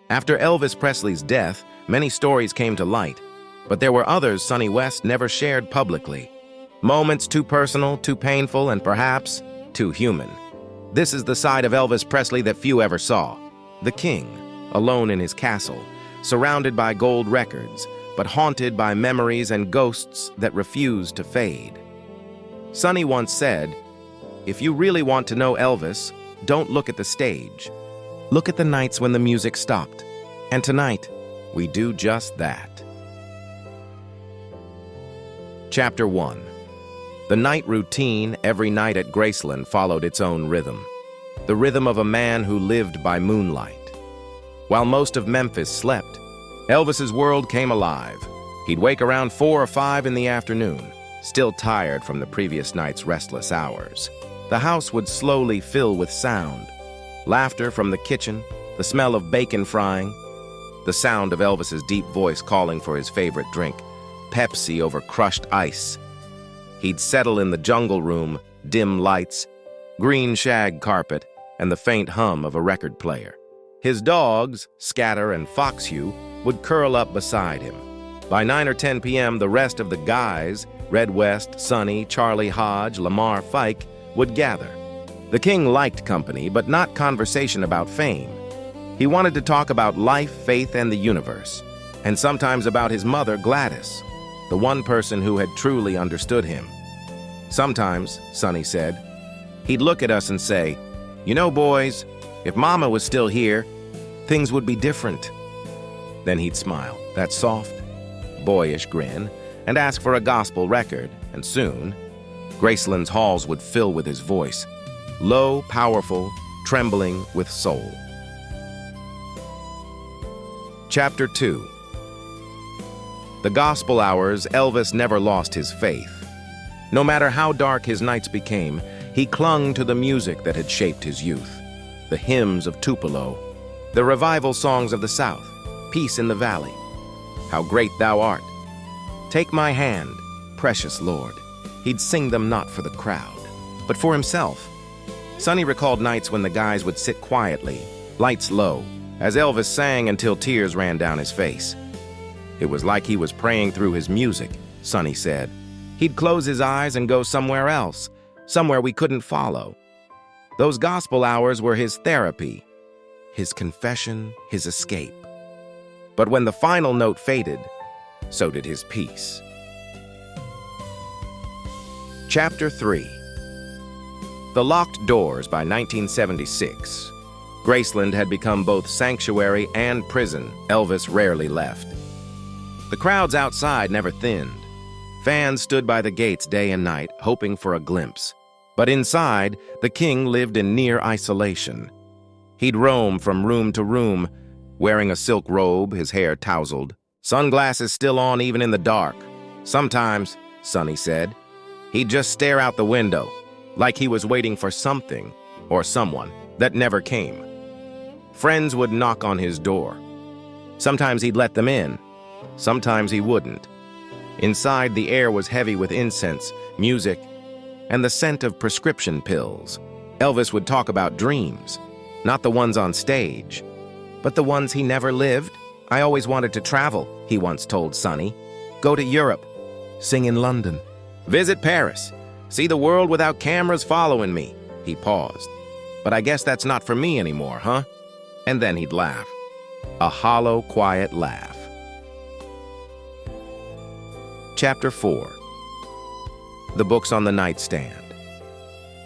After Elvis Presley's death, many stories came to light, but there were others Sonny West never shared publicly. Moments too personal, too painful, and perhaps too human. This is the side of Elvis Presley that few ever saw. The king, alone in his castle, surrounded by gold records, but haunted by memories and ghosts that refuse to fade. Sonny once said, "If you really want to know Elvis, don't look at the stage. Look at the nights when the music stopped." And tonight, we do just that. Chapter 1. The night routine every night at Graceland followed its own rhythm. The rhythm of a man who lived by moonlight. While most of Memphis slept, Elvis's world came alive. He'd wake around 4 or 5 in the afternoon, still tired from the previous night's restless hours. The house would slowly fill with sound. Laughter from the kitchen, the smell of bacon frying, the sound of Elvis's deep voice calling for his favorite drink, Pepsi over crushed ice. He'd settle in the jungle room, dim lights, green shag carpet, and the faint hum of a record player. His dogs, Scatter and Foxhue, would curl up beside him. By 9 or 10 p.m., the rest of the guys, Red West, Sonny, Charlie Hodge, Lamar Fike, would gather. The king liked company, but not conversation about fame. He wanted to talk about life, faith, and the universe, and sometimes about his mother, Gladys, the one person who had truly understood him. Sometimes, Sonny said, he'd look at us and say, "You know, boys, if Mama was still here, things would be different." Then he'd smile, that soft, boyish grin, and ask for a gospel record, and soon, Graceland's halls would fill with his voice, low, powerful, trembling with soul. Chapter 2. The gospel hours, Elvis never lost his faith. No matter how dark his nights became, he clung to the music that had shaped his youth. The hymns of Tupelo, the revival songs of the South, Peace in the Valley, How Great Thou Art, Take My Hand, Precious Lord. He'd sing them not for the crowd, but for himself. Sonny recalled nights when the guys would sit quietly, lights low, as Elvis sang until tears ran down his face. It was like he was praying through his music, Sonny said. He'd close his eyes and go somewhere else, somewhere we couldn't follow. Those gospel hours were his therapy, his confession, his escape. But when the final note faded, so did his peace. Chapter 3. The Locked Doors by 1976. Graceland had become both sanctuary and prison. Elvis rarely left. The crowds outside never thinned. Fans stood by the gates day and night, hoping for a glimpse. But inside, the king lived in near isolation. He'd roam from room to room, wearing a silk robe, his hair tousled, sunglasses still on even in the dark. Sometimes, Sonny said, he'd just stare out the window, like he was waiting for something or someone that never came. Friends would knock on his door. Sometimes he'd let them in, sometimes he wouldn't. Inside, the air was heavy with incense, music, and the scent of prescription pills. Elvis would talk about dreams, not the ones on stage, but the ones he never lived. "I always wanted to travel," he once told Sonny. "Go to Europe, sing in London, visit Paris, see the world without cameras following me." He paused. "But I guess that's not for me anymore, huh?" And then he'd laugh. A hollow, quiet laugh. Chapter 4. The Books on the Nightstand.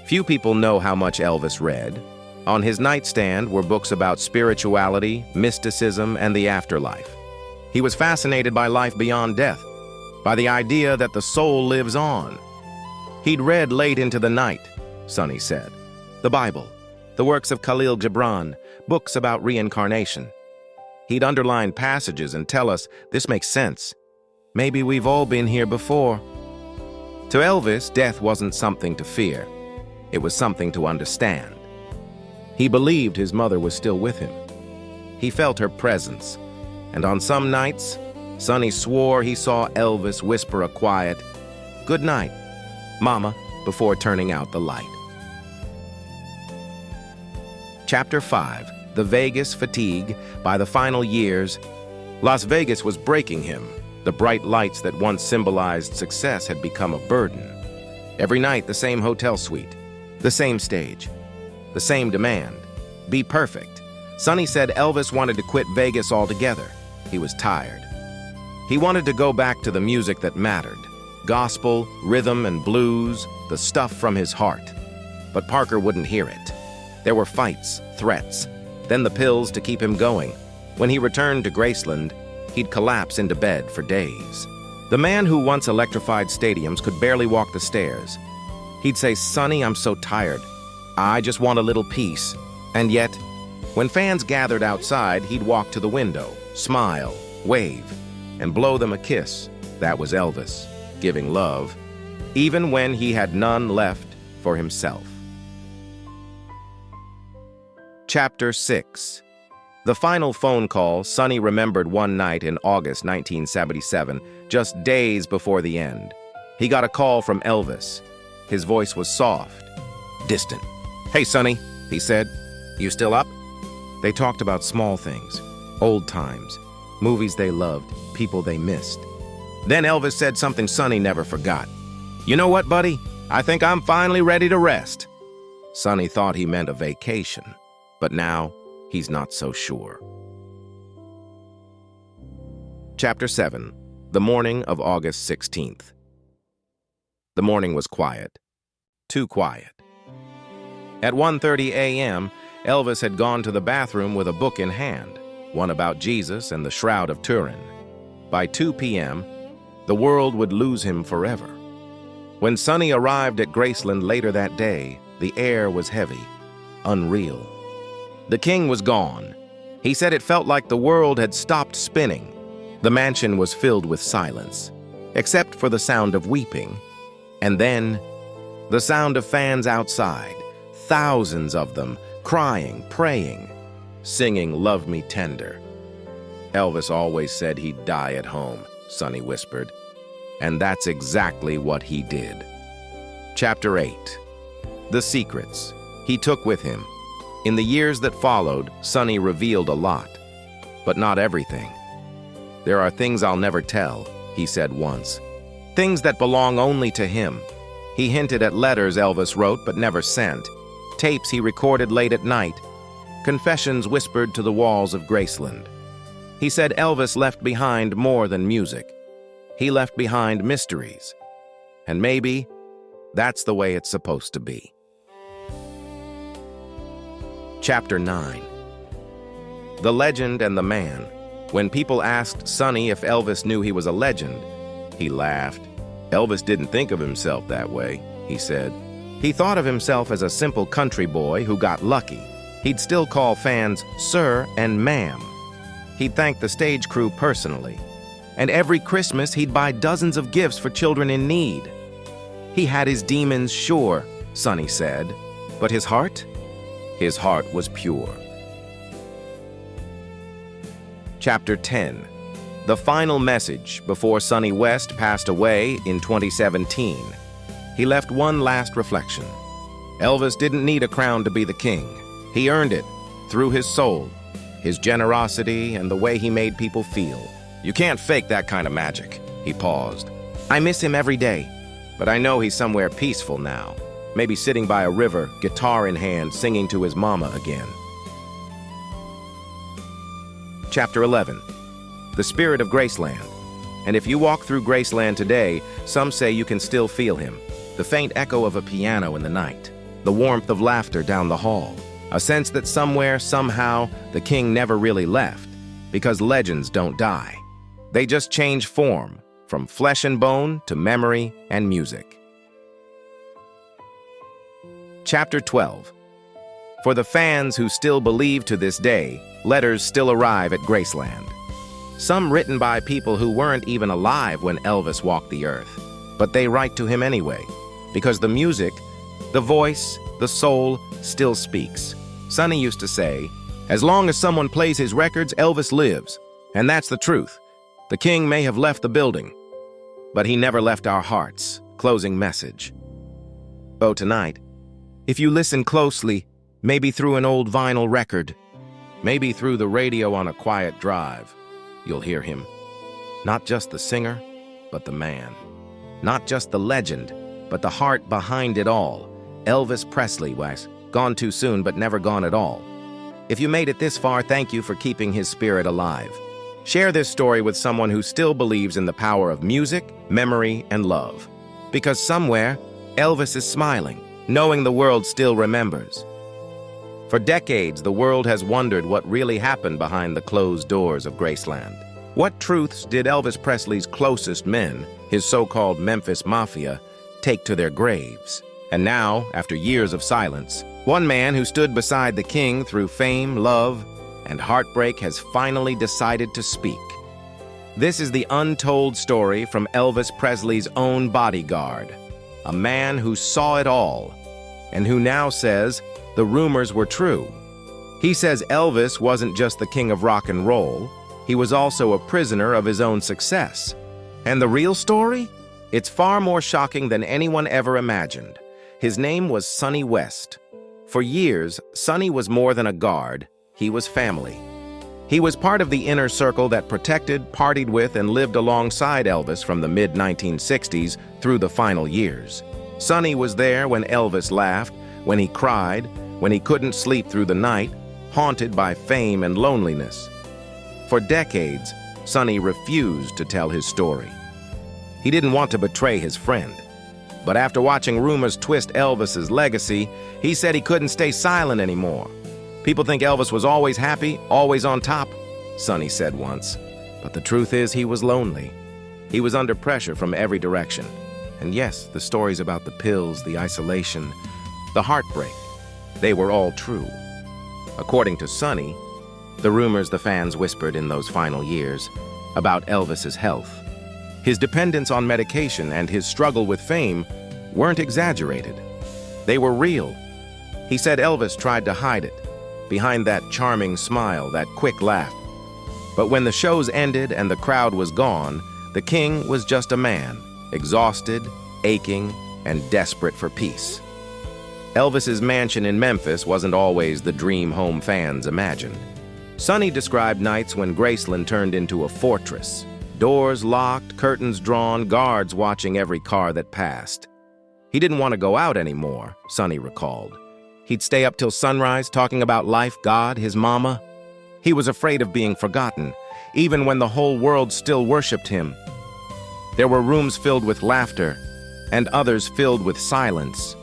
Few people know how much Elvis read. On his nightstand were books about spirituality, mysticism, and the afterlife. He was fascinated by life beyond death, by the idea that the soul lives on. He'd read late into the night, Sonny said. The Bible, the works of Khalil Gibran, books about reincarnation. He'd underline passages and tell us, "This makes sense. Maybe we've all been here before." To Elvis, death wasn't something to fear. It was something to understand. He believed his mother was still with him. He felt her presence, and on some nights, Sonny swore he saw Elvis whisper a quiet, "Good night, Mama," before turning out the light. Chapter 5. the Vegas fatigue, by the final years, Las Vegas was breaking him. The bright lights that once symbolized success had become a burden. Every night, the same hotel suite, the same stage, the same demand. Be perfect. Sonny said Elvis wanted to quit Vegas altogether. He was tired. He wanted to go back to the music that mattered. Gospel, rhythm, and blues, the stuff from his heart. But Parker wouldn't hear it. There were fights, threats, then the pills to keep him going. When he returned to Graceland, he'd collapse into bed for days. The man who once electrified stadiums could barely walk the stairs. He'd say, "Sonny, I'm so tired. I just want a little peace." And yet, when fans gathered outside, he'd walk to the window, smile, wave, and blow them a kiss. That was Elvis, giving love, even when he had none left for himself. Chapter 6. The final phone call Sonny remembered one night in August 1977, just days before the end. He got a call from Elvis. His voice was soft, distant. "Hey, Sonny," he said. "You still up?" They talked about small things, old times, movies they loved, people they missed. Then Elvis said something Sonny never forgot. "You know what, buddy? I think I'm finally ready to rest." Sonny thought he meant a vacation, but now he's not so sure. Chapter 7. The morning of August 16th. The morning was quiet. Too quiet. At 1:30 a.m., Elvis had gone to the bathroom with a book in hand, one about Jesus and the Shroud of Turin. By 2 p.m., the world would lose him forever. When Sonny arrived at Graceland later that day, the air was heavy, unreal. The king was gone. He said it felt like the world had stopped spinning. The mansion was filled with silence, except for the sound of weeping. And then, the sound of fans outside, thousands of them, crying, praying, singing "Love Me Tender." Elvis always said he'd die at home, Sonny whispered. And that's exactly what he did. Chapter 8. The secrets he took with him. In the years that followed, Sonny revealed a lot, but not everything. "There are things I'll never tell," he said once. Things that belong only to him. He hinted at letters Elvis wrote but never sent, tapes he recorded late at night, confessions whispered to the walls of Graceland. He said Elvis left behind more than music. He left behind mysteries. And maybe that's the way it's supposed to be. Chapter 9. The Legend and the Man. When people asked Sonny if Elvis knew he was a legend, he laughed. Elvis didn't think of himself that way, he said. He thought of himself as a simple country boy who got lucky. He'd still call fans sir and ma'am. He'd thank the stage crew personally. And every Christmas, he'd buy dozens of gifts for children in need. He had his demons, sure, Sonny said, but his heart? His heart was pure. Chapter 10. The final message before Sonny West passed away in 2017. He left one last reflection. Elvis didn't need a crown to be the king. He earned it through his soul, his generosity, and the way he made people feel. You can't fake that kind of magic. He paused. I miss him every day, but I know he's somewhere peaceful now. Maybe sitting by a river, guitar in hand, singing to his mama again. Chapter 11. The Spirit of Graceland. And if you walk through Graceland today, some say you can still feel him. The faint echo of a piano in the night. The warmth of laughter down the hall. A sense that somewhere, somehow, the king never really left. Because legends don't die. They just change form, from flesh and bone to memory and music. Chapter 12. For the fans who still believe to this day, letters still arrive at Graceland. Some written by people who weren't even alive when Elvis walked the earth. But they write to him anyway, because the music, the voice, the soul still speaks. Sonny used to say, as long as someone plays his records, Elvis lives. And that's the truth. The king may have left the building, but he never left our hearts. Closing message. Oh, tonight, if you listen closely, maybe through an old vinyl record, Maybe through the radio on a quiet drive, you'll hear him. Not just the singer, but the man. Not just the legend, but the heart behind it all. Elvis Presley was gone too soon, but never gone at all. If you made it this far, thank you for keeping his spirit alive. Share this story with someone who still believes in the power of music, memory, and love. Because somewhere, Elvis is smiling, knowing the world still remembers. For decades, the world has wondered what really happened behind the closed doors of Graceland. What truths did Elvis Presley's closest men, his so-called Memphis Mafia, take to their graves? And now, after years of silence, one man who stood beside the king through fame, love, and heartbreak has finally decided to speak. This is the untold story from Elvis Presley's own bodyguard, a man who saw it all, and who now says the rumors were true. He says Elvis wasn't just the king of rock and roll, he was also a prisoner of his own success. And the real story? It's far more shocking than anyone ever imagined. His name was Sonny West. For years, Sonny was more than a guard, he was family. He was part of the inner circle that protected, partied with, and lived alongside Elvis from the mid-1960s through the final years. Sonny was there when Elvis laughed, when he cried, when he couldn't sleep through the night, haunted by fame and loneliness. For decades, Sonny refused to tell his story. He didn't want to betray his friend. But after watching rumors twist Elvis's legacy, he said he couldn't stay silent anymore. People think Elvis was always happy, always on top, Sonny said once. But the truth is he was lonely. He was under pressure from every direction. And yes, the stories about the pills, the isolation, the heartbreak, they were all true. According to Sonny, the rumors the fans whispered in those final years about Elvis's health, his dependence on medication, and his struggle with fame weren't exaggerated. They were real. He said Elvis tried to hide it, behind that charming smile, that quick laugh. But when the shows ended and the crowd was gone, the king was just a man, exhausted, aching, and desperate for peace. Elvis's mansion in Memphis wasn't always the dream home fans imagined. Sonny described nights when Graceland turned into a fortress. Doors locked, curtains drawn, guards watching every car that passed. He didn't want to go out anymore, Sonny recalled. He'd stay up till sunrise talking about life, God, his mama. He was afraid of being forgotten, even when the whole world still worshipped him. There were rooms filled with laughter, and others filled with silence.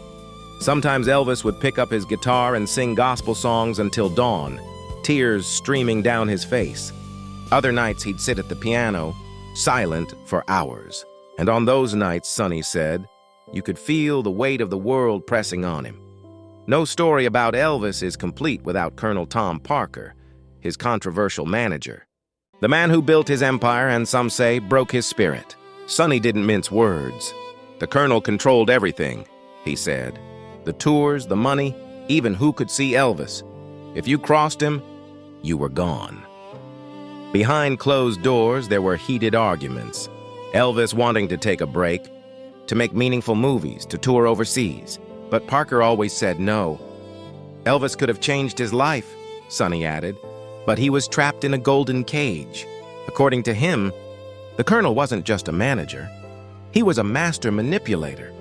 Sometimes Elvis would pick up his guitar and sing gospel songs until dawn, tears streaming down his face. Other nights he'd sit at the piano, silent for hours. And on those nights, Sonny said, you could feel the weight of the world pressing on him. No story about Elvis is complete without Colonel Tom Parker, his controversial manager. The man who built his empire and, some say, broke his spirit. Sonny didn't mince words. The Colonel controlled everything, he said. The tours, the money, even who could see Elvis. If you crossed him, you were gone. Behind closed doors, there were heated arguments. Elvis wanting to take a break, to make meaningful movies, to tour overseas. But Parker always said no. Elvis could have changed his life, Sonny added, but he was trapped in a golden cage. According to him, the Colonel wasn't just a manager. He was a master manipulator,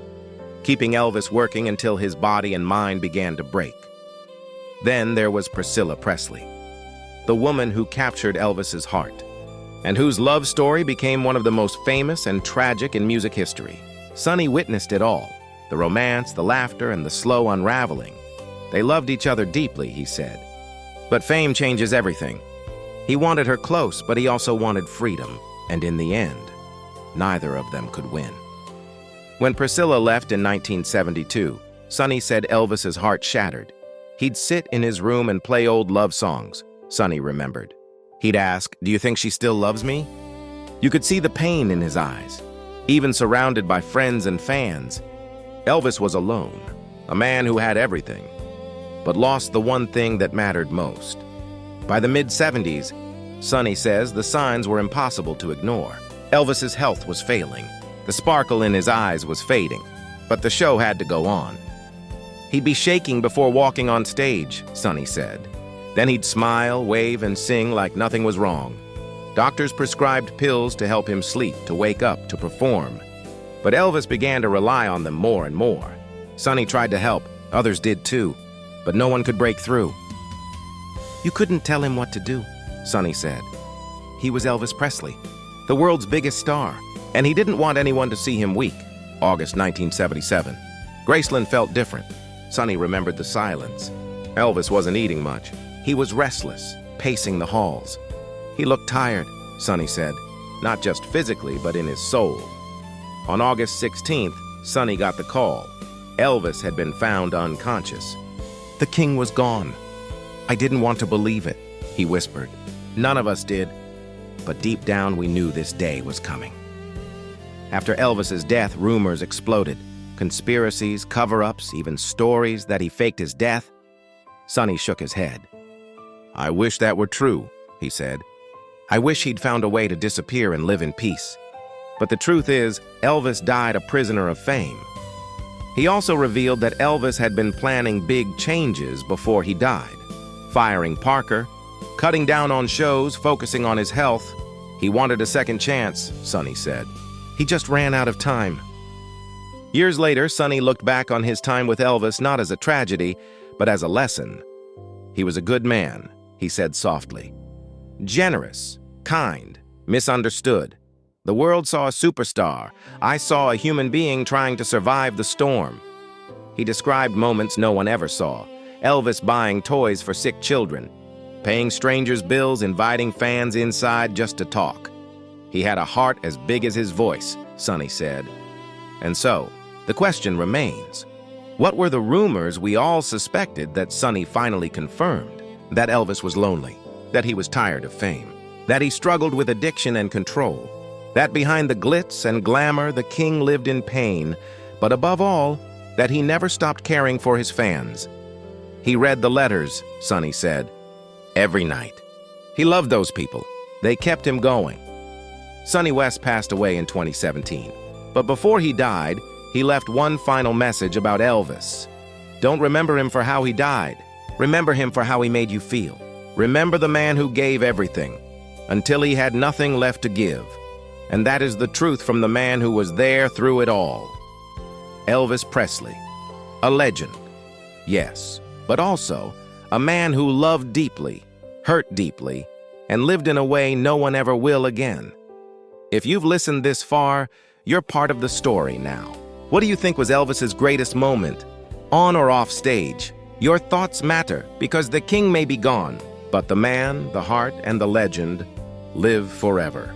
keeping Elvis working until his body and mind began to break. Then there was Priscilla Presley, the woman who captured Elvis's heart, and whose love story became one of the most famous and tragic in music history. Sonny witnessed it all, the romance, the laughter, and the slow unraveling. They loved each other deeply, he said. But fame changes everything. He wanted her close, but he also wanted freedom, and in the end, neither of them could win. When Priscilla left in 1972, Sonny said Elvis's heart shattered. He'd sit in his room and play old love songs, Sonny remembered. He'd ask, "Do you think she still loves me?" You could see the pain in his eyes. Even surrounded by friends and fans, Elvis was alone, a man who had everything, but lost the one thing that mattered most. By the mid-70s, Sonny says the signs were impossible to ignore. Elvis's health was failing. The sparkle in his eyes was fading, but the show had to go on. He'd be shaking before walking on stage, Sonny said. Then he'd smile, wave, and sing like nothing was wrong. Doctors prescribed pills to help him sleep, to wake up, to perform. But Elvis began to rely on them more and more. Sonny tried to help, others did too, but no one could break through. "You couldn't tell him what to do," Sonny said. He was Elvis Presley, the world's biggest star, and he didn't want anyone to see him weak. August 1977. Graceland felt different. Sonny remembered the silence. Elvis wasn't eating much. He was restless, pacing the halls. He looked tired, Sonny said, not just physically, but in his soul. On August 16th, Sonny got the call. Elvis had been found unconscious. "The king was gone." "I didn't want to believe it," he whispered. "None of us did, but deep down we knew this day was coming." After Elvis's death, rumors exploded. Conspiracies, cover-ups, even stories that he faked his death. Sonny shook his head. "I wish that were true," he said. "I wish he'd found a way to disappear and live in peace." But the truth is, Elvis died a prisoner of fame. He also revealed that Elvis had been planning big changes before he died. Firing Parker, cutting down on shows, focusing on his health. He wanted a second chance, Sonny said. He just ran out of time. Years later, Sonny looked back on his time with Elvis not as a tragedy, but as a lesson. "He was a good man," he said softly. "Generous, kind, misunderstood. The world saw a superstar. I saw a human being trying to survive the storm." He described moments no one ever saw. Elvis buying toys for sick children, paying strangers' bills, inviting fans inside just to talk. "He had a heart as big as his voice," Sonny said. And so, the question remains, what were the rumors we all suspected that Sonny finally confirmed? That Elvis was lonely, that he was tired of fame, that he struggled with addiction and control, that behind the glitz and glamour the king lived in pain, but above all, that he never stopped caring for his fans. He read the letters, Sonny said, every night. He loved those people. They kept him going. Sonny West passed away in 2017, but before he died, he left one final message about Elvis. Don't remember him for how he died. Remember him for how he made you feel. Remember the man who gave everything, until he had nothing left to give. And that is the truth from the man who was there through it all. Elvis Presley, a legend, yes, but also a man who loved deeply, hurt deeply, and lived in a way no one ever will again. If you've listened this far, you're part of the story now. What do you think was Elvis's greatest moment, on or off stage? Your thoughts matter, because the king may be gone, but the man, the heart, and the legend live forever.